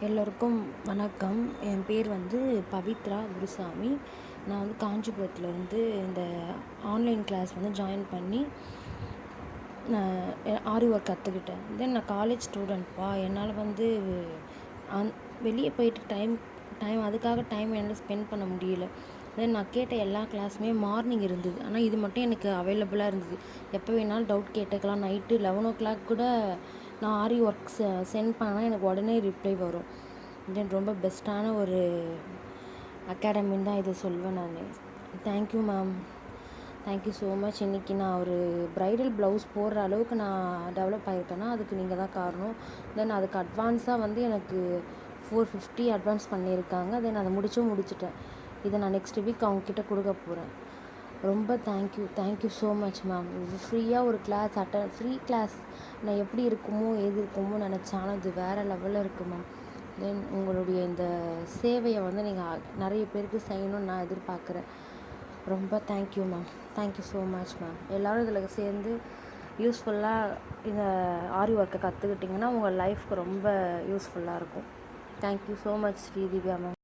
எல்லோருக்கும் வணக்கம். என் பேர் வந்து பவித்ரா குருசாமி. நான் வந்து காஞ்சிபுரத்துலேருந்து இந்த ஆன்லைன் கிளாஸ் வந்து ஜாயின் பண்ணி நான் ஆரி ஒர்க் கற்றுக்கிட்டேன். தென் நான் காலேஜ் ஸ்டூடெண்ட்ப்பா. என்னால் வந்து அந் வெளியே போயிட்டு அதுக்காக டைம் என்னால் ஸ்பெண்ட் பண்ண முடியல. தென் நான் கேட்ட எல்லா கிளாஸுமே மார்னிங் இருந்தது. ஆனால் இது மட்டும் எனக்கு அவைலபிளாக இருந்தது. எப்போ வேணாலும் டவுட் கேட்டுக்கலாம். நைட்டு 11 கூட நான் ஆரி ஒர்க் சென்ட் பண்ணால் எனக்கு உடனே ரிப்ளை வரும். தென் ரொம்ப பெஸ்ட்டான ஒரு அகாடமின்னு தான் இதை சொல்வேன் நான். Thank you ma'am. Thank you so much. இன்றைக்கி நான் ஒரு ப்ரைடல் ப்ளவுஸ் போடுற அளவுக்கு நான் டெவலப் ஆகிருக்கேன்னா அதுக்கு நீங்கள் தான் காரணம். தென் அதுக்கு அட்வான்ஸாக வந்து எனக்கு 450 அட்வான்ஸ் பண்ணியிருக்காங்க. தென் அதை முடிச்சிட்டேன். இதை நான் நெக்ஸ்ட் வீக் அவங்கக்கிட்ட கொடுக்க போகிறேன். ரொம்ப தேங்க்யூ ஸோ மச் மேம். இது ஃப்ரீயாக ஒரு ஃப்ரீ கிளாஸ் நான் எப்படி இருக்குமோ நினச்சேன். ஆனால் இது வேறு லெவலில் இருக்குது மேம். தென் உங்களுடைய இந்த சேவையை வந்து நீங்கள் நிறைய பேருக்கு செய்யணும்னு நான் எதிர்பார்க்குறேன். ரொம்ப thank you ma'am. Thank you so much ma'am. எல்லோரும் இதில் சேர்ந்து யூஸ்ஃபுல்லாக இந்த ஆரி ஒர்க்கை கற்றுக்கிட்டிங்கன்னா உங்கள் லைஃப்க்கு ரொம்ப யூஸ்ஃபுல்லாக இருக்கும். Thank you so much Sri Divya ma'am.